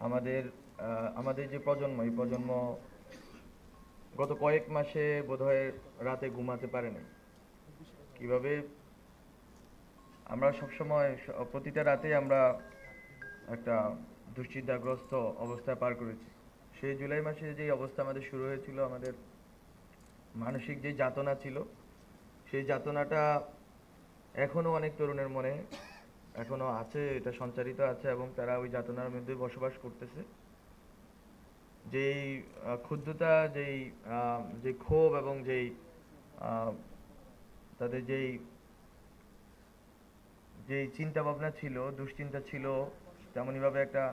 আমাদের আমাদের যে প্রজন্ম, এই প্রজন্ম গত কয়েক মাসে বোধহয় রাতে ঘুমাতে পারে না। কিভাবে আমরা সবসময় প্রতিটা রাতে আমরা একটা দুশ্চিন্তাগ্রস্ত অবস্থায় পার করেছি। সেই জুলাই মাসে যে অবস্থা আমাদের শুরু হয়েছিল, আমাদের মানসিক যে যাতনা ছিল, সেই যাতনাটা এখনো অনেক তরুণের মনে এখনো আছে, এটা সঞ্চারিত আছে এবং তারা ওই যাতনার মধ্যে বসবাস করতেছে। যেই ক্ষুদ্রতা, যে ক্ষোভ এবং আহ, তাদের যেই যেই চিন্তা ভাবনা ছিল, দুশ্চিন্তা ছিল, তেমনইভাবে একটা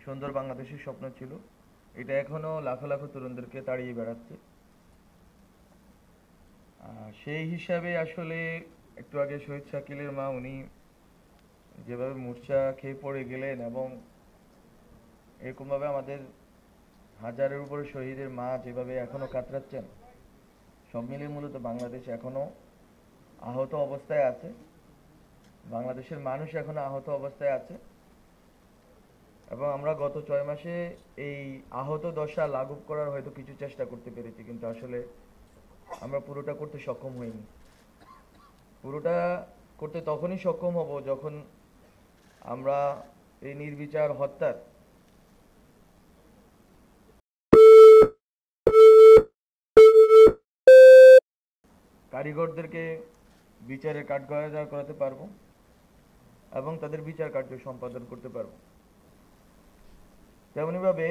সুন্দর বাংলাদেশের স্বপ্ন ছিল, এটা এখনো লাখো লাখো তরুণদেরকে তাড়িয়ে বেড়াচ্ছে। সেই হিসাবে আসলে একটু আগে শহীদ শাকিলের মা, উনি যেভাবে মূর্ছা খেয়ে পড়ে গেলেন এবং এরকমভাবে আমাদের হাজারের উপরে শহীদের মা যেভাবে এখনো কাতরাচ্ছেন, সব মিলিয়ে মূলত বাংলাদেশ এখনো আহত অবস্থায় আছে। বাংলাদেশের মানুষ এখনো আহত অবস্থায় আছে এবং আমরা গত 6 মাসে এই আহত দশা লাঘব করার হয়তো কিছু চেষ্টা করতে পেরেছি, কিন্তু আসলে আমরা পুরোটা করতে সক্ষম হইনি। পুরোটা করতে তখনই সক্ষম হব যখন আমরা এই নির্বিচার হত্যার কারিগরদেরকে বিচারের কাঠগড়ায় করাতে পারবো এবং তাদের বিচার কার্য সম্পাদন করতে পারবো। তেমনিভাবে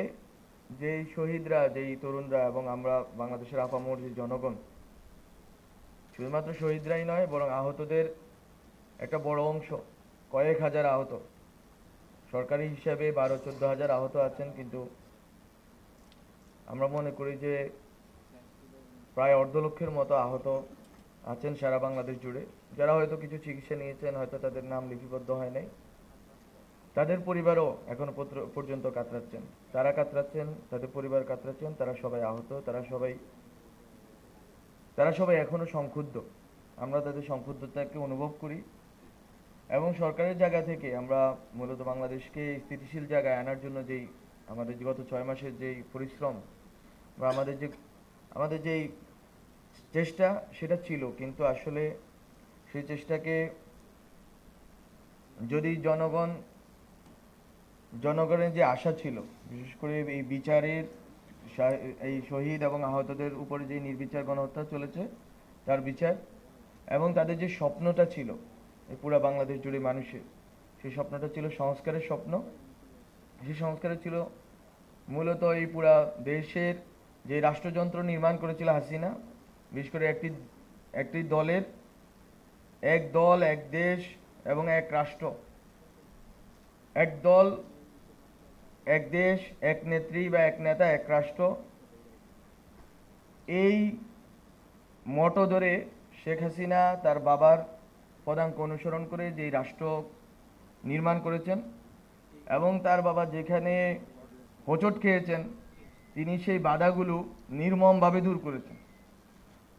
যেই শহীদরা, যেই তরুণরা এবং আমরা বাংলাদেশের আপামর যে জনগণ, শুধুমাত্র শহীদরাই নয় বরং আহতদের একটা বড় অংশ, কয়েক হাজার আহত, সরকারি হিসাবে 12-14 হাজার আহত আছেন, কিন্তু আমরা মনে করি যে প্রায় 1.5 লক্ষের মতো আহত আছেন সারা বাংলাদেশ জুড়ে, যারা হয়তো কিছু চিকিৎসা নিয়েছেন, হয়তো তাদের নাম লিপিবদ্ধ হয় নাই। তাদের পরিবারও এখনো পর্যন্ত কাতরাচ্ছেন, তারা কাতরাচ্ছেন, তাদের পরিবার কাতরাচ্ছেন, তারা সবাই আহত, তারা সবাই এখনো সংক্ষুব্ধ। আমরা তাদের সংক্ষুব্ধতাকে অনুভব করি এবং সরকারের জায়গা থেকে আমরা মূলত বাংলাদেশকে স্থিতিশীল জায়গায় আনার জন্য আমাদের গত 6 মাসের যেই পরিশ্রম বা আমাদের যেই চেষ্টা, সেটা ছিল, কিন্তু আসলে সেই চেষ্টাকে যদি জনগণের যে আশা ছিল, বিশেষ করে এই বিচারের, এই শহীদ এবং আহতদের উপরে যে নির্বিচার গণহত্যা চলেছে তার বিচার, এবং তাদের যে স্বপ্নটা ছিল এই পুরো বাংলাদেশ জুড়ে মানুষের, সেই স্বপ্নটা ছিল সংস্কারের স্বপ্ন। সেই সংস্কারের ছিল মূলত এই পুরা দেশের যে রাষ্ট্রযন্ত্র নির্মাণ করেছিল হাসিনা, বিশেষ করে একটি একটি দলের, এক দল, এক দেশ এবং এক রাষ্ট্র, এক দল, এক দেশ, এক নেত্রী বা এক নেতা, এক রাষ্ট্র, এই মটো ধরে শেখ হাসিনা তার বাবার পদাঙ্ক অনুসরণ করে যেই রাষ্ট্র নির্মাণ করেছেন এবং তার বাবা যেখানে হোঁচট খেয়েছেন, তিনি সেই বাধাগুলো নির্মমভাবে দূর করেছেন।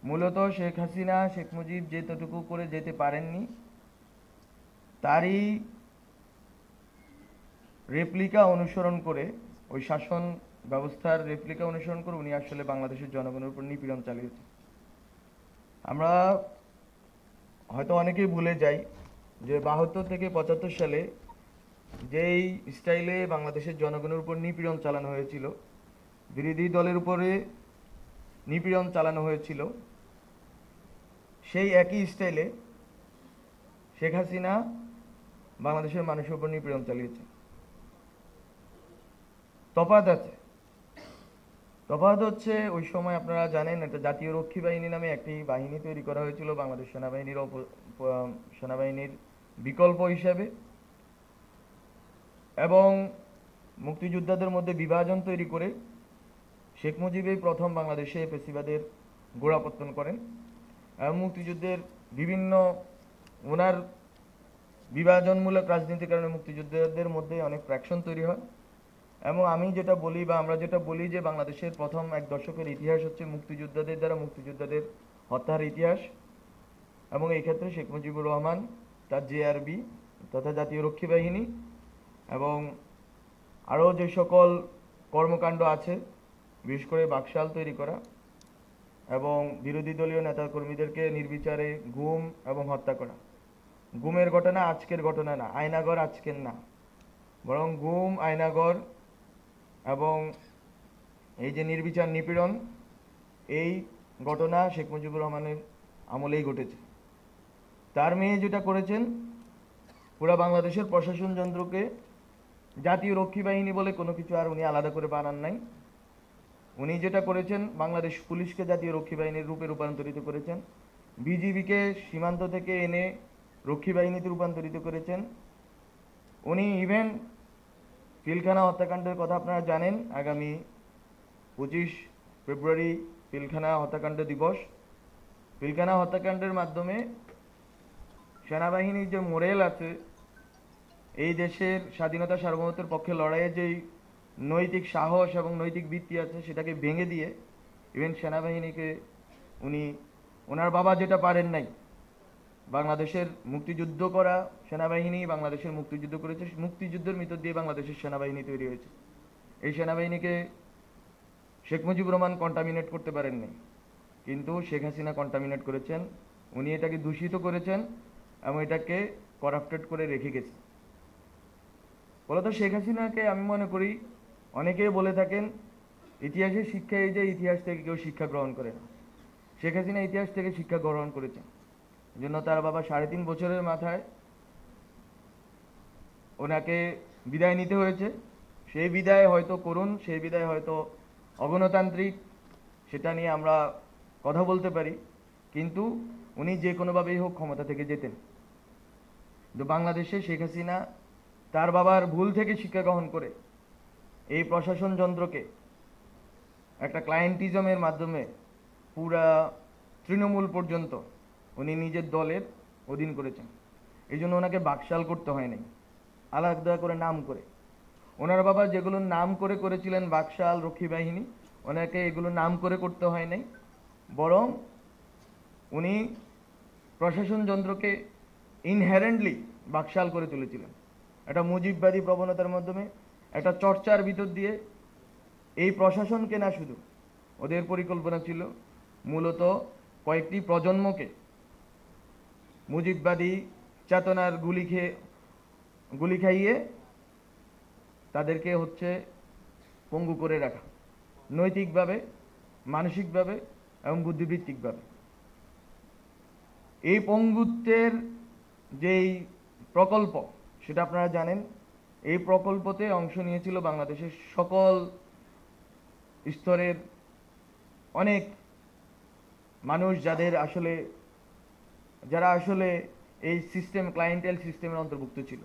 মূলত শেখ হাসিনা, শেখ মুজিব যেতটুকু করে যেতে পারেননি, তারই রেপ্লিকা অনুসরণ করে, ওই শাসন ব্যবস্থার রেপ্লিকা অনুসরণ করে উনি আসলে বাংলাদেশের জনগণের উপর নিপীড়ন চালিয়েছেন। আমরা হয়তো অনেকেই ভুলে যাই যে 72 থেকে 75 সালে যেই স্টাইলে বাংলাদেশের জনগণের উপর নিপীড়ন চালানো হয়েছিল, বিরোধী দলের উপরে নিপীড়ন চালানো হয়েছিল, সেই একই স্টাইলে শেখ হাসিনা বাংলাদেশের মানুষের উপর নিপীড়ন চালিয়েছে। তফাৎ আছে। তফাৎ হচ্ছে, ওই সময় আপনারা জানেন একটা জাতীয় রক্ষী বাহিনী নামে একটি বাহিনী তৈরি করা হয়েছিল বাংলাদেশ সেনাবাহিনীর বিকল্প হিসাবে, এবং মুক্তিযোদ্ধাদের মধ্যে বিভাজন তৈরি করে শেখ মুজিবই প্রথম বাংলাদেশে ফ্যাসিবাদের গোড়াপত্তন করেন এবং মুক্তিযুদ্ধের বিভিন্ন ওনার বিভাজনমূলক রাজনীতির কারণে মুক্তিযোদ্ধাদের মধ্যে অনেক ফ্র্যাকশন তৈরি হয়। এবং আমি যেটা বলি বা আমরা যেটা বলি যে বাংলাদেশের প্রথম 1 দশকের ইতিহাস হচ্ছে মুক্তিযোদ্ধাদের দ্বারা মুক্তিযোদ্ধাদের হত্যার ইতিহাস, এবং এই ক্ষেত্রে শেখ মুজিবুর রহমান, তার জেআরবি তথা জাতীয় রক্ষী বাহিনী এবং আরও যে সকল কর্মকাণ্ড আছে, বিশেষ করে বাকশাল তৈরি করা এবং বিরোধী দলীয় নেতাকর্মীদেরকে নির্বিচারে গুম এবং হত্যা করা। গুমের ঘটনা আজকের ঘটনা না, আয়নাগর আজকের না, বরং গুম, আয়নাগর এবং এই যে নির্বিচার নিপীড়ন, এই ঘটনা শেখ মুজিবুর রহমানের আমলেই ঘটেছে। তার মেয়ে যেটা করেছেন, পুরা বাংলাদেশের প্রশাসন যন্ত্রকে জাতীয় রক্ষী বাহিনী বলে কোনো কিছু আর উনি আলাদা করে বানান নাই। উনি যেটা করেছেন, বাংলাদেশ পুলিশকে জাতীয় রক্ষী বাহিনীর রূপে রূপান্তরিত করেছেন, বিজিবিকে সীমান্ত থেকে এনে রক্ষী বাহিনীতে রূপান্তরিত করেছেন। উনি ইভেন পিলখানা হত্যাকাণ্ডের কথা আপনারা জানেন, আগামী 25 ফেব্রুয়ারি পিলখানা হত্যাকাণ্ড দিবস। পিলখানা হত্যাকাণ্ডের মাধ্যমে সেনাবাহিনীর যে মোরেল আছে, এই দেশের স্বাধীনতা সার্বভৌমত্বের পক্ষে লড়াইয়ের যেই নৈতিক সাহস এবং নৈতিক ভিত্তি আছে, সেটাকে ভেঙে দিয়ে ইভেন সেনাবাহিনীকে উনি, ওনার বাবা যেটা পারেন নাই, বাংলাদেশের মুক্তিযুদ্ধ করা সেনাবাহিনী বাংলাদেশের মুক্তিযুদ্ধ করেছে, মুক্তিযুদ্ধের ভিতর দিয়ে বাংলাদেশের সেনাবাহিনী তৈরি হয়েছে। এই সেনাবাহিনীকে শেখ মুজিবুর রহমান কন্টামিনেট করতে পারেননি, কিন্তু শেখ হাসিনা কন্টামিনেট করেছেন। উনি এটাকে দূষিত করেছেন এবং এটাকে করাপ্টেড করে রেখে গেছেন। বলতো শেখ হাসিনাকে আমি মনে করি, অনেকেই বলে থাকেন ইতিহাসের শিক্ষা এই যে ইতিহাস থেকে কেউ শিক্ষা গ্রহণ করে না। শেখ হাসিনা ইতিহাস থেকে শিক্ষা গ্রহণ করেছেন, জন্য তার বাবা 3.5 বছরের মাথায় ওনাকে বিদায় নিতে হয়েছে। সেই বিদায় হয়তো করুণ, সেই বিদায় হয়তো অগণতান্ত্রিক, সেটা নিয়ে আমরা কথা বলতে পারি, কিন্তু উনি যে কোনোভাবেই হোক ক্ষমতা থেকে যেতেন। কিন্তু বাংলাদেশে শেখ হাসিনা তার বাবার ভুল থেকে শিক্ষা গ্রহণ করে এই প্রশাসন যন্ত্রকে একটা ক্লায়েন্টিজমের মাধ্যমে পুরা তৃণমূল পর্যন্ত উনি নিজের দলের অধীন করেছেন। এই জন্য ওনাকে বাকশাল করতে হয় নাই, আলাদা করে নাম করে। ওনার বাবা যেগুলো নাম করে করেছিলেন, বাকশাল, রক্ষী বাহিনী, ওনাকে এগুলো নাম করে করতে হয় নাই, বরং উনি প্রশাসন যন্ত্রকে ইনহেরেন্টলি বাকশাল করে তুলেছিলেন। একটা মুজিববাদী প্রবণতার মাধ্যমে, একটা চর্চার ভিতর দিয়ে এই প্রশাসনকে না, শুধু ওদের পরিকল্পনা ছিল মূলত কয়েকটি প্রজন্মকে মুজিববাদী চেতনার গুলি খাইয়ে তাদেরকে পঙ্গু করে রাখা, নৈতিকভাবে, মানসিকভাবে এবং বুদ্ধিবৃত্তিকভাবে। এই পঙ্গুত্বের যেই প্রকল্প, সেটা আপনারা জানেন। এই প্রকল্পতে অংশ নিয়েছিল বাংলাদেশের সকল স্তরের অনেক মানুষ, যারা আসলে এই সিস্টেম, ক্লায়েন্টেল সিস্টেমের অন্তর্ভুক্ত ছিল।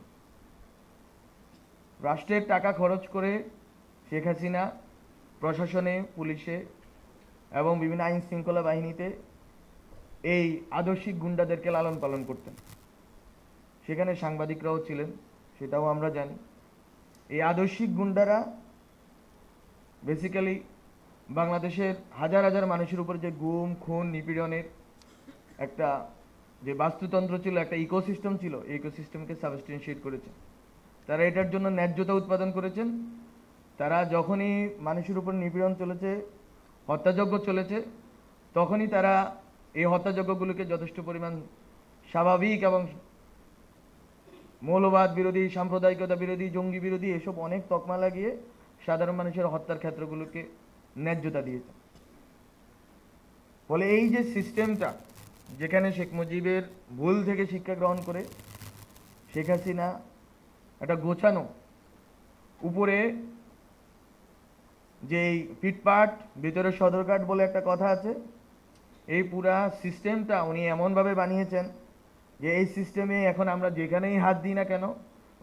রাষ্ট্রের টাকা খরচ করে শেখ হাসিনা প্রশাসনে, পুলিশে এবং বিভিন্ন আইন শৃঙ্খলা বাহিনীতে এই আদর্শিক গুন্ডাদেরকে লালন পালন করতেন। সেখানে সাংবাদিকরাও ছিলেন, সেটাও আমরা জানি। এই আদর্শিক গুন্ডারা বেসিক্যালি বাংলাদেশের হাজার হাজার মানুষের উপর যে গুম, খুন, নিপীড়নের একটা যে বাস্তুতন্ত্র ছিল, একটা ইকোসিস্টেম ছিল, এই ইকোসিস্টেমকে সাবস্টেন্সিয়েট করেছে। তারা এটার জন্য ন্যায্যতা উৎপাদন করেছেন। তারা যখনই মানুষের উপর নিপীড়ন চলেছে, হত্যাযজ্ঞ চলেছে, তখনই তারা এই হত্যাযজ্ঞগুলোকে যথেষ্ট পরিমাণ স্বাভাবিক এবং মৌলবাদ বিরোধী, সাম্প্রদায়িকতা বিরোধী, জঙ্গি বিরোধী, এসব অনেক তকমা লাগিয়ে সাধারণ মানুষের হত্যার ক্ষেত্রগুলোকে ন্যায্যতা দিয়েছে। ফলে এই যে সিস্টেমটা, যেখানে শেখ মুজিবের ভুল থেকে শিক্ষা গ্রহণ করে শেখ হাসিনা একটা গোছানো, উপরে যেই পিটপাট, ভিতরে সদরঘাট বলে একটা কথা আছে, এই পুরা সিস্টেমটা উনি এমনভাবে বানিয়েছেন যে এই সিস্টেমে এখন আমরা যেখানেই হাত দিই না কেন,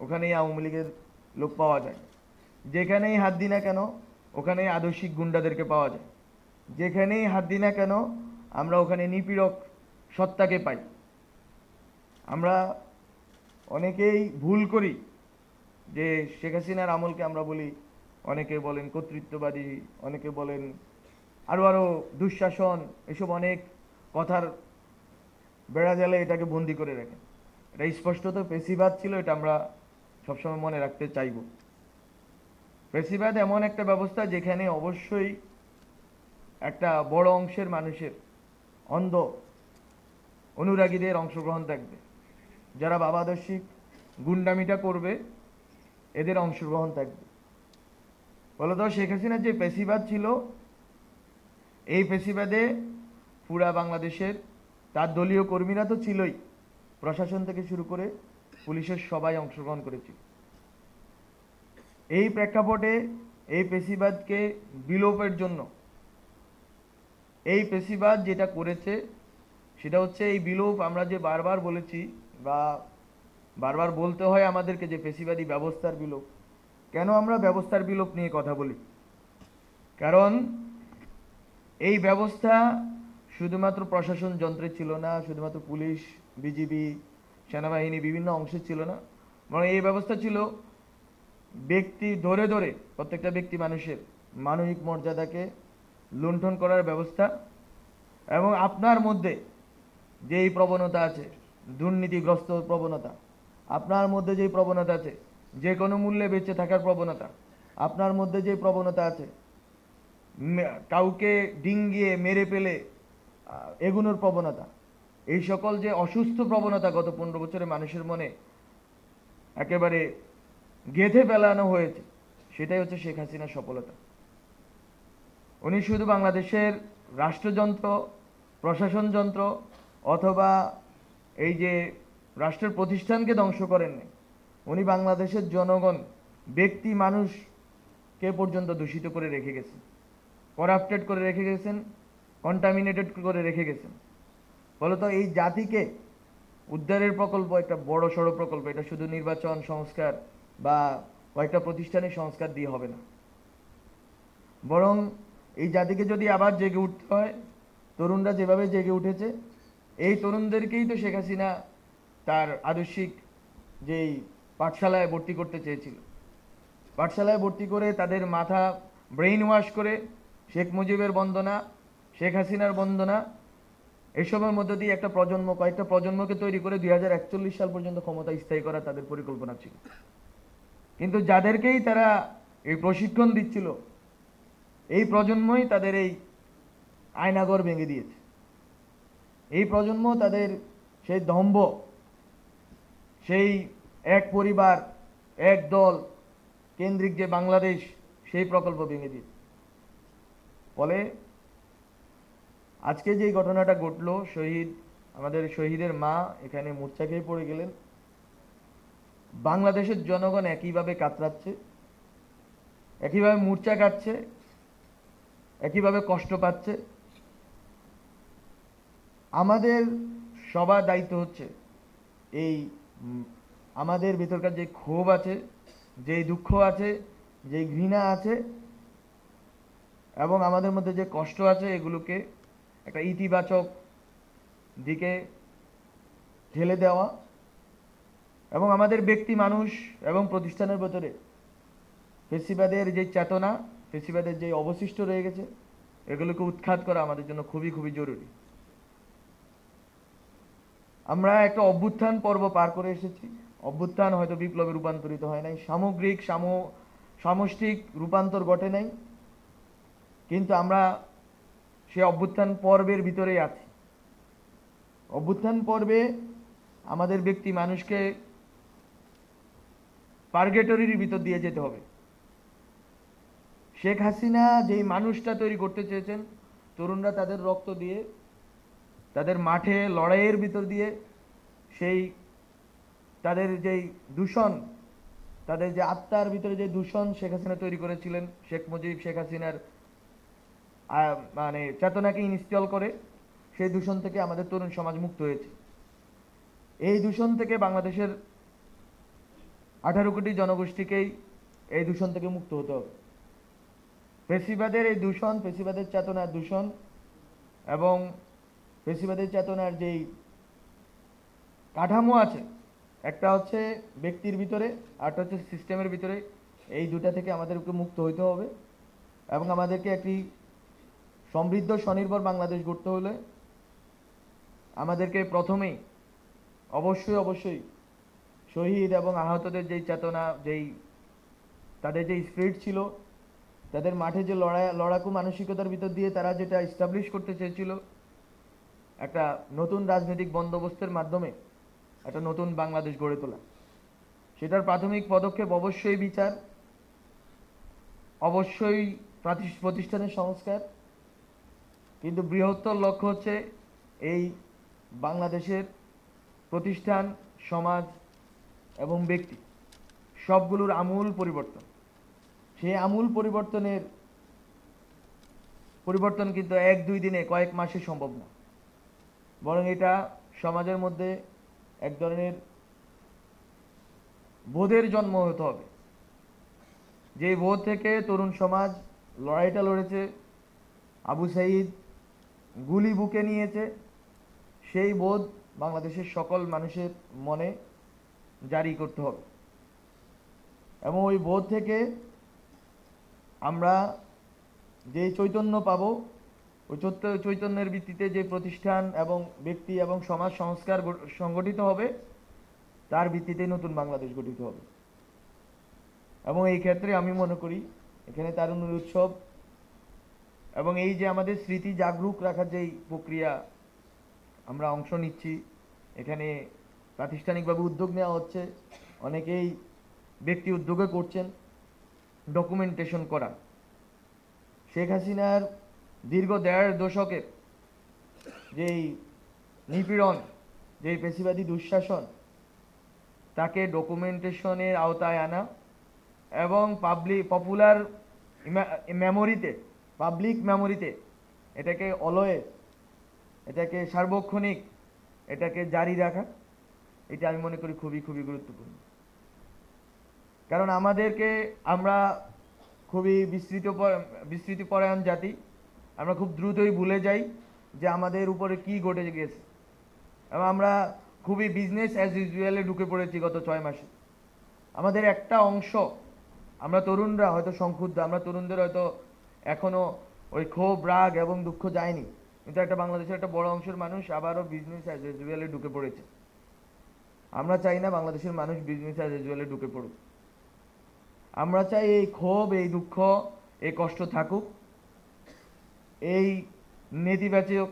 ওখানেই আওয়ামী লীগের লোক পাওয়া যায়। যেখানেই হাত দিই না কেন, ওখানেই আদর্শিক গুন্ডাদেরকে পাওয়া যায়। যেখানেই হাত দিই না কেন, আমরা ওখানে নিপীড়ক সত্তাকে পাই। আমরা অনেকেই ভুল করি যে শেখ হাসিনার আমলকে আমরা বলি, অনেকে বলেন কর্তৃত্ববাদী, অনেকে বলেন আরও দুঃশাসন, এসব অনেক কথার বেড়া জালে এটাকে বন্দি করে রাখেন। এটা স্পষ্টত পেশিবাদ ছিল, এটা আমরা সবসময় মনে রাখতে চাইব। ফ্যাসিবাদ এমন একটা ব্যবস্থা যেখানে অবশ্যই একটা বড় অংশের মানুষের অন্ধ অনুরাগীদের অংশগ্রহণ থাকবে, যারা বাবাদর্শিক গুন্ডামিটা করবে এদের অংশগ্রহণ থাকবে। ফলত শেখ হাসিনার যে ফ্যাসিবাদ ছিল, এই ফ্যাসিবাদে পুরা বাংলাদেশের তার দলীয় কর্মীরা তো ছিলই, প্রশাসন থেকে শুরু করে পুলিশের সবাই অংশগ্রহণ করেছিল। এই প্রেক্ষাপটে এই ফ্যাসিবাদকে বিলোপের জন্য এই ফ্যাসিবাদ যেটা করেছে সেটা হচ্ছে এই বিলোপ। আমরা যে বারবার বলেছি বা বারবার বলতে হয় আমাদেরকে যে ফ্যাসিবাদী ব্যবস্থার বিলোপ। কেন আমরা ব্যবস্থার বিলোপ নিয়ে কথা বলি? কারণ এই ব্যবস্থা শুধুমাত্র প্রশাসন যন্ত্রে ছিল না, শুধুমাত্র পুলিশ, বিজিবি, সেনাবাহিনী বিভিন্ন অংশে ছিল না, বরং এই ব্যবস্থা ছিল ব্যক্তি ধরে ধরে প্রত্যেকটা ব্যক্তি মানুষের মানবিক মর্যাদাকে লুণ্ঠন করার ব্যবস্থা। এবং আপনার মধ্যে যেই প্রবণতা আছে, দুর্নীতিগ্রস্ত প্রবণতা, আপনার মধ্যে যেই প্রবণতা আছে যে কোনো মূল্যে বেঁচে থাকার প্রবণতা, আপনার মধ্যে যে প্রবণতা আছে কাউকে ডিঙ্গিয়ে মেরে ফেলে এগুনোর প্রবণতা, এই সকল যে অসুস্থ প্রবণতা গত 15 বছরে মানুষের মনে একেবারে গেঁথে ফেলানো হয়েছে, সেটাই হচ্ছে শেখ হাসিনার সফলতা। উনি শুধু বাংলাদেশের রাষ্ট্রযন্ত্র, প্রশাসন যন্ত্র অথবা এই যে রাষ্ট্রের প্রতিষ্ঠানকে ধ্বংস করেননি, উনি বাংলাদেশের জনগণ, ব্যক্তি মানুষকে পর্যন্ত দূষিত করে রেখে গেছেন, করাপ্টেড করে রেখে গেছেন, কন্টামিনেটেড করে রেখে গেছেন। ফলত এই জাতিকে উদ্ধারের প্রকল্প একটা বড় সড়ো প্রকল্প, এটা শুধু নির্বাচন সংস্কার বা কয়েকটা প্রতিষ্ঠানের সংস্কার দিয়ে হবে না, বরং এই জাতিকে যদি আবার জেগে উঠতে হয়, তরুণরা যেভাবে জেগে উঠেছে, এই তরুণদেরকেই তো শেখ হাসিনা তার আদর্শিক যেই পাঠশালায় ভর্তি করতে চেয়েছিল, পাঠশালায় ভর্তি করে তাদের মাথা ব্রেইন ওয়াশ করে শেখ মুজিবের বন্দনা, শেখ হাসিনার বন্দনা, এসবের মধ্য দিয়ে একটা প্রজন্ম, কয়েকটা প্রজন্মকে তৈরি করে 2041 সাল পর্যন্ত ক্ষমতা স্থায়ী করা তাদের পরিকল্পনা ছিল। কিন্তু যাদেরকেই তারা এই প্রশিক্ষণ দিচ্ছিল, এই প্রজন্মই তাদের এই আয়নাঘর ভেঙে দিয়েছে। এই প্রজন্ম তাদের সেই দম্ভ, সেই এক পরিবার এক দল কেন্দ্রিক যে বাংলাদেশ, সেই প্রকল্প ভেঙে দিয়েছে। ফলে আজকে যে ঘটনাটা ঘটলো, আমাদের শহীদের মা এখানে মূর্ছা খেয়ে পড়ে গেলেন, বাংলাদেশের জনগণ একইভাবে কাতরাচ্ছে, একইভাবে মূর্ছা কাটছে, একইভাবে কষ্ট পাচ্ছে। আমাদের সবার দায়িত্ব হচ্ছে এই আমাদের ভিতরকার যে ক্ষোভ আছে, যেই দুঃখ আছে, যেই ঘৃণা আছে এবং আমাদের মধ্যে যে কষ্ট আছে, এগুলোকে একটা ইতিবাচক দিকে ঠেলে দেওয়া এবং আমাদের ব্যক্তি মানুষ এবং প্রতিষ্ঠানের ভেতরে ফ্যাসিবাদের যে চেতনা, ফ্যাসিবাদের যে অবশিষ্ট রয়ে গেছে, এগুলোকে উৎখাত করা আমাদের জন্য খুবই খুবই জরুরি। আমরা একটা অভ্যুত্থান পর্ব পার করে এসেছি। অভ্যুত্থান হয়তো বিপ্লবে রূপান্তরিত হয় নাই, সামগ্রিক সামষ্টিক রূপান্তর ঘটে নাই, কিন্তু আমরা সে অভ্যুত্থান পর্বের ভিতরেই আছি। অভ্যুত্থান পর্বে আমাদের ব্যক্তি মানুষকে পার্গেটরির ভিতর দিয়ে যেতে হবে। শেখ হাসিনা যেই মানুষটা তৈরি করতে চেয়েছেন, তরুণরা তাদের রক্ত দিয়ে, তাদের মাঠে লড়াইয়ের ভিতর দিয়ে সেই তাদের যেই দূষণ, তাদের যে আত্মার ভিতরে যে দূষণ শেখ হাসিনা তৈরি করেছিলেন, শেখ মুজিব শেখ হাসিনার মানে চেতনাকে ইনস্টল করে, সেই দূষণ থেকে আমাদের তরুণ সমাজ মুক্ত হয়েছে। এই দূষণ থেকে বাংলাদেশের 18 কোটি জনগোষ্ঠীকেই এই দূষণ থেকে মুক্ত হতে হবে। ফ্যাসিবাদের এই দূষণ, ফ্যাসিবাদের চেতনার দূষণ এবং ফ্যাসিবাদের চেতনার যেই কাঠামো আছে, একটা হচ্ছে ব্যক্তির ভিতরে, আরটা হচ্ছে সিস্টেমের ভিতরে, এই দুটা থেকে আমাদেরকে মুক্ত হইতে হবে। এবং আমাদেরকে একটি সমৃদ্ধ স্বনির্ভর বাংলাদেশ গড়তে হলে আমাদেরকে প্রথমেই অবশ্যই শহীদ এবং আহতদের যেই চেতনা, যেই তাদের যে স্পিরিট ছিল, তাদের মাঠে যে লড়াকু মানসিকতার ভিতর দিয়ে তারা যেটা এস্টাবলিশ করতে চেয়েছিল, একটা নতুন রাজনৈতিক বন্দোবস্তের মাধ্যমে একটা নতুন বাংলাদেশ গড়ে তোলা, সেটার প্রাথমিক পদক্ষেপ অবশ্যই বিচার, অবশ্যই প্রতিষ্ঠানের সংস্কার, কিন্তু বৃহত্তর লক্ষ্য হচ্ছে এই বাংলাদেশের প্রতিষ্ঠান, সমাজ এবং ব্যক্তি সবগুলোর আমূল পরিবর্তন। সেই আমূল পরিবর্তন কিন্তু 1-2 দিনে, কয়েক মাসে সম্ভব না, বরং এটা সমাজের মধ্যে এক ধরনের বোধের জন্ম হতে হবে। যে বোধ থেকে তরুণ সমাজ লড়াইটা লড়েছে, আবু সাঈদ গুলি বুকে নিয়েছে, সেই বোধ বাংলাদেশের সকল মানুষের মনে জারি করতে হবে। এবং ওই বোধ থেকে আমরা যে চৈতন্য পাব, ওই চৈতন্যের ভিত্তিতে যে প্রতিষ্ঠান এবং ব্যক্তি এবং সমাজ সংস্কার সংগঠিত হবে, তার ভিত্তিতে নতুন বাংলাদেশ গঠিত হবে। এবং এই ক্ষেত্রে আমি মনে করি এখানে তারুণ্যের উৎসব এবং এই যে আমাদের স্মৃতি জাগরুক রাখার যেই প্রক্রিয়া আমরা অংশ নিচ্ছি, এখানে প্রাতিষ্ঠানিকভাবে উদ্যোগ নেওয়া হচ্ছে, অনেকেই ব্যক্তি উদ্যোগে করছেন ডকুমেন্টেশন করা। শেখ হাসিনার দীর্ঘ 1.5 দশকের যেই নিপীড়ন, যেই পেশিবাদী দুঃশাসন, তাকে ডকুমেন্টেশনের আওতায় আনা এবং পপুলার মেমোরিতে, পাবলিক মেমোরিতে এটাকে অলওয়েজ, এটাকে সার্বক্ষণিক, এটাকে জারি রাখা, এটা আমি মনে করি খুবই খুবই গুরুত্বপূর্ণ। কারণ আমরা খুবই বিস্তৃতিপরায়ণ জাতি, আমরা খুব দ্রুতই ভুলে যাই যে আমাদের উপরে কি ঘটে গেছে, এবং আমরা খুবই বিজনেস অ্যাজ ইউজুয়ালে ঢুকে পড়েছি গত 6 মাসে। আমাদের একটা অংশ, আমরা তরুণরা হয়তো সংক্ষুব্ধ, আমরা তরুণদের হয়তো এখনো ওই ক্ষোভ, রাগ এবং দুঃখ যায়নি, কিন্তু একটা বাংলাদেশের একটা বড় অংশের মানুষ আবারও বিজনেস অ্যাজ ইউজুয়ালে ঢুকে পড়েছে। আমরা চাই না বাংলাদেশের মানুষ বিজনেস অ্যাজ ইউজুয়ালে ঢুকে পড়ুক। আমরা চাই এই ক্ষোভ, এই দুঃখ, এই কষ্ট থাকুক, এই নেতিবাচক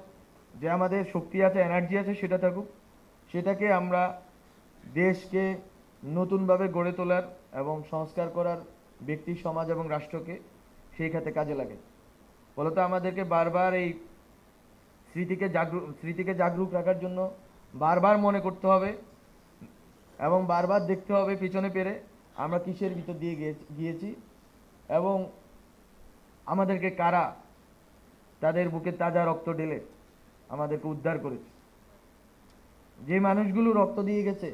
যে আমাদের শক্তি আছে, এনার্জি আছে, সেটা থাকুক, সেটাকে আমরা দেশকে নতুনভাবে গড়ে তোলার এবং সংস্কার করার, ব্যক্তি, সমাজ এবং রাষ্ট্রকে সেই খাতে কাজে লাগে। ফলত আমাদেরকে বারবার এই স্মৃতিকে জাগরুক রাখার জন্য বারবার মনে করতে হবে এবং বারবার দেখতে হবে পিছনে পেরে আমরা কিসের ভিতর দিয়ে গিয়েছি এবং আমাদেরকে কারা তাদের বুকে তাজা রক্ত ঢেলে আমাদেরকে উদ্ধার করেছে। যে মানুষগুলো রক্ত দিয়ে গেছে,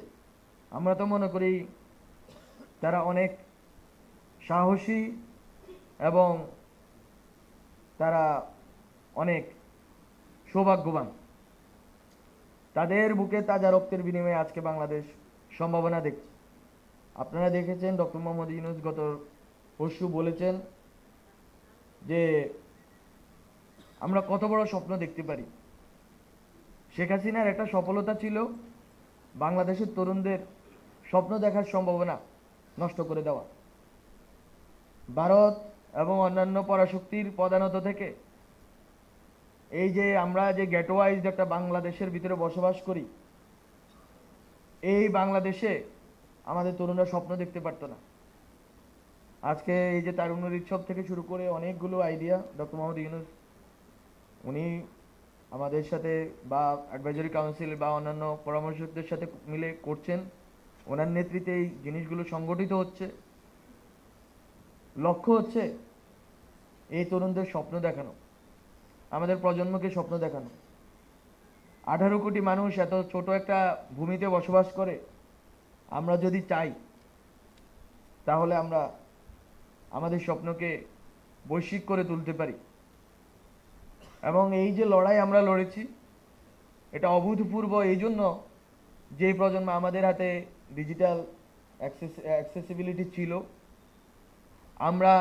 আমরা তো মনে করি তারা অনেক সাহসী এবং তারা অনেক সৌভাগ্যবান। তাদের বুকে তাজা রক্তের বিনিময়ে আজকে বাংলাদেশ সম্ভাবনা দেখছে। আপনারা দেখেছেন ডক্টর মোহাম্মদ ইউনূস গত পরশু বলেছেন যে আমরা কত বড় স্বপ্ন দেখতে পারি। শেখ হাসিনার একটা সফলতা ছিল বাংলাদেশের তরুণদের স্বপ্ন দেখার সম্ভাবনা নষ্ট করে দেওয়া। ভারত এবং অন্যান্য পরাশক্তির প্রধানত থেকে এই যে আমরা যে গেটোয়াইজড একটা বাংলাদেশের ভিতরে বসবাস করি, এই বাংলাদেশে আমাদের তরুণরা স্বপ্ন দেখতে পারতো না। আজকে এই যে তারুণ্যের উৎসব থেকে শুরু করে অনেকগুলো আইডিয়া ডক্টর মোহাম্মদ ইউনূস উনি আমাদের সাথে বা অ্যাডভাইজারি কাউন্সিল বা অন্যান্য পরামর্শকদের সাথে মিলে করছেন, ওনার নেতৃত্বে এই জিনিসগুলো সংগঠিত হচ্ছে। লক্ষ্য হচ্ছে এই তরুণদের স্বপ্ন দেখানো, আমাদের প্রজন্মকে স্বপ্ন দেখানো। 18 কোটি মানুষ এত ছোট একটা ভূমিতে বসবাস করে, আমরা যদি চাই তাহলে আমরা আমাদের স্বপ্নকে বৈশ্বিক করে তুলতে পারি। এবং এই যে লড়াই আমরা লড়েছি, এটা অভূতপূর্ব এই জন্য যে প্রজন্ম আমাদের হাতে ডিজিটাল অ্যাক্সেসিবিলিটি ছিল, আমরা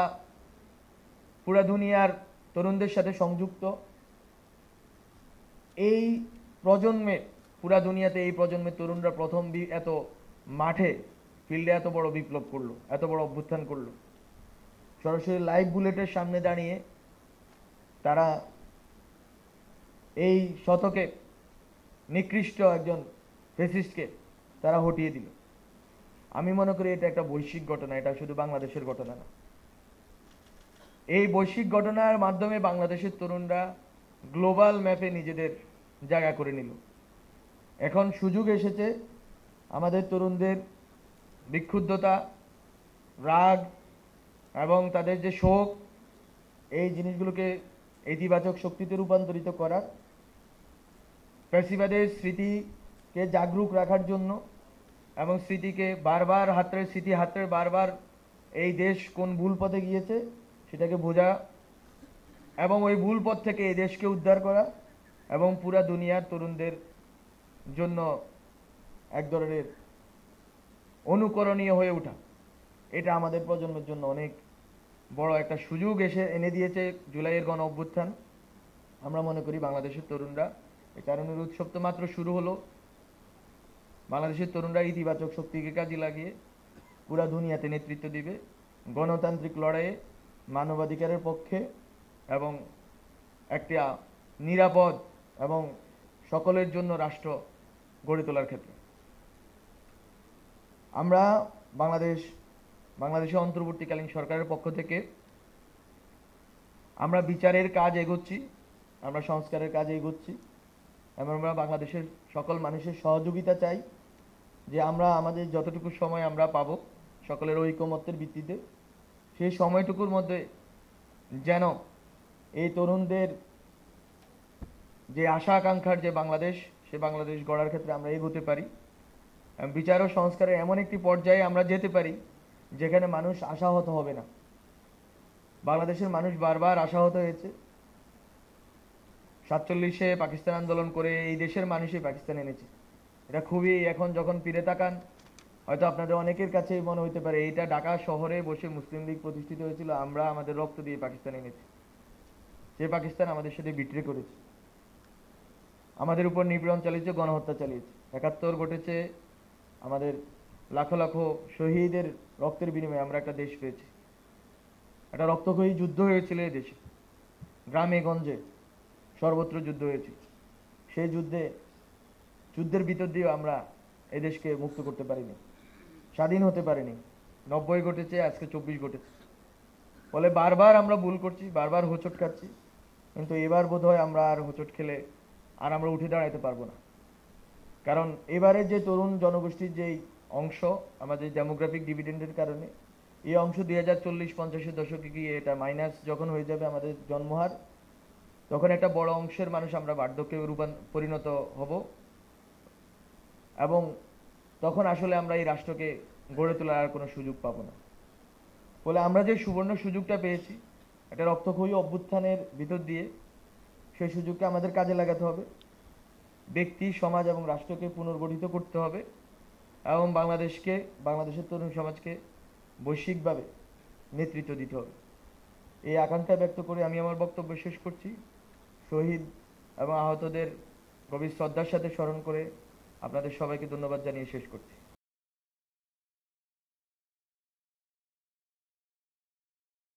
পুরা দুনিয়ার তরুণদের সাথে সংযুক্ত। এই প্রজন্মের পুরা দুনিয়াতে এই প্রজন্মের তরুণরা প্রথম এত মাঠে ফিল্ডে এত বড় বিপ্লব করলো, এত বড় অভ্যুত্থান করলো। সরাসরি লাইভ বুলেটের সামনে দাঁড়িয়ে তারা এই শতকে নিকৃষ্ট একজন ফ্যাসিস্টকে তারা হটিয়ে দিল। আমি মনে করি এটা একটা বৈশ্বিক ঘটনা, এটা শুধু বাংলাদেশের ঘটনা না। এই বৈশ্বিক ঘটনার মাধ্যমে বাংলাদেশের তরুণরা গ্লোবাল ম্যাপে নিজেদের জায়গা করে নিল। এখন সুযোগ এসেছে আমাদের তরুণদের বিক্ষুব্ধতা, রাগ এবং তাদের যে শোক, এই জিনিসগুলোকে ইতিবাচক শক্তিতে রূপান্তরিত করার, ফ্যাসিবাদের স্মৃতিকে জাগরুক রাখার জন্য এবং স্মৃতিকে বারবার স্মৃতি হাতড়ে বারবার এই দেশ কোন ভুল পথে গিয়েছে সেটাকে বোঝা এবং ওই ভুল পথ থেকে এই দেশকে উদ্ধার করা এবং পুরা দুনিয়ার তরুণদের জন্য এক ধরনের অনুকরণীয় হয়ে ওঠা, এটা আমাদের প্রজন্মের জন্য অনেক বড় একটা সুযোগ এনে দিয়েছে জুলাইয়ের গণ অভ্যুত্থান। আমরা মনে করি বাংলাদেশের তরুণরা, এই তারুণের উৎসব তো মাত্র শুরু হলো, বাংলাদেশের তরুণরা ইতিবাচক শক্তিকে কাজে লাগিয়ে পুরা দুনিয়াতে নেতৃত্ব দিবে গণতান্ত্রিক লড়াইয়ে, মানবাধিকারের পক্ষে এবং একটা নিরাপদ এবং সকলের জন্য রাষ্ট্র গড়ে তোলার ক্ষেত্রে। আমরা বাংলাদেশের অন্তর্বর্তীকালীন সরকারের পক্ষ থেকে আমরা বিচারের কাজ এগোচ্ছি, আমরা সংস্কারের কাজ এগোচ্ছি এবং আমরা বাংলাদেশের সকল মানুষের সহযোগিতা চাই যে আমরা আমাদের যতটুকু সময় আমরা পাবো সকলের ঐকমত্যের ভিত্তিতে, সেই সময়টুকুর মধ্যে যেন এই তরুণদের যে আশা আকাঙ্ক্ষার যে বাংলাদেশ, সে বাংলাদেশ গড়ার ক্ষেত্রে আমরা এগোতে পারি। বিচার ও সংস্কারের এমন একটি পর্যায়ে আমরা যেতে পারি যেখানে মানুষ আশাহত হবে না। বাংলাদেশের মানুষ বারবার আশাহত হয়েছে। 47-এ পাকিস্তান আন্দোলন করে এই দেশের মানুষই পাকিস্তান এনেছে। এটা খুবই, এখন যখন ফিরে তাকান হয়তো আপনাদের অনেকের কাছে মনে হতে পারে এইটা ঢাকা শহরে বসে মুসলিম লীগ প্রতিষ্ঠিত হয়েছিল, আমরা আমাদের রক্ত দিয়ে পাকিস্তান এনেছি। সে পাকিস্তান আমাদের সাথে বিট্রে করেছে, আমাদের উপর নিপীড়ন চালিয়েছে, গণহত্যা চালিয়েছে। 71 ঘটেছে, আমাদের লাখো লাখো শহীদের রক্তের বিনিময়ে আমরা একটা দেশ পেয়েছি। একটা রক্তক্ষয়ী যুদ্ধ হয়েছিল এই দেশে, গ্রামে গঞ্জে সর্বত্র যুদ্ধ হয়েছিল। সেই যুদ্ধের ভিতর দিয়েও আমরা এই দেশকে মুক্ত করতে পারিনি, স্বাধীন হতে পারিনি। 90 ঘটেছে, আজকে 24 ঘটেছে। ফলে বারবার আমরা ভুল করছি, বারবার হোঁচট খাচ্ছি, কিন্তু এবার বোধহয় আমরা আর হোঁচট খেলে আর আমরা উঠে দাঁড়াতে পারবো না। কারণ এবারে যে তরুণ জনগোষ্ঠীর যেই অংশ, আমাদের ডেমোগ্রাফিক ডিভিডেন্ডের কারণে এই অংশ 2040-50-এর দশকে গিয়ে এটা মাইনাস যখন হয়ে যাবে আমাদের জন্মহার, তখন একটা বড় অংশের মানুষ আমরা বার্ধক্যে পরিণত হব এবং তখন আসলে আমরা এই রাষ্ট্রকে গড়ে তোলার আর কোনো সুযোগ পাবো না। ফলে আমরা যে সুবর্ণ সুযোগটা পেয়েছি একটা রক্তক্ষয়ী অভ্যুত্থানের ভিতর দিয়ে, সেই সুযোগকে আমাদের কাজে লাগাতে হবে। ব্যক্তি, সমাজ এবং রাষ্ট্রকে পুনর্গঠিত করতে হবে এবং বাংলাদেশের তরুণ সমাজকে বৈশ্বিকভাবে নেতৃত্ব দিতে হবে। এই আকাঙ্ক্ষা ব্যক্ত করে আমি আমার বক্তব্য শেষ করছি। শহীদ এবং আহতদের গভীর শ্রদ্ধার সাথে স্মরণ করে আপনাদের সবাইকে ধন্যবাদ জানিয়ে শেষ করছি।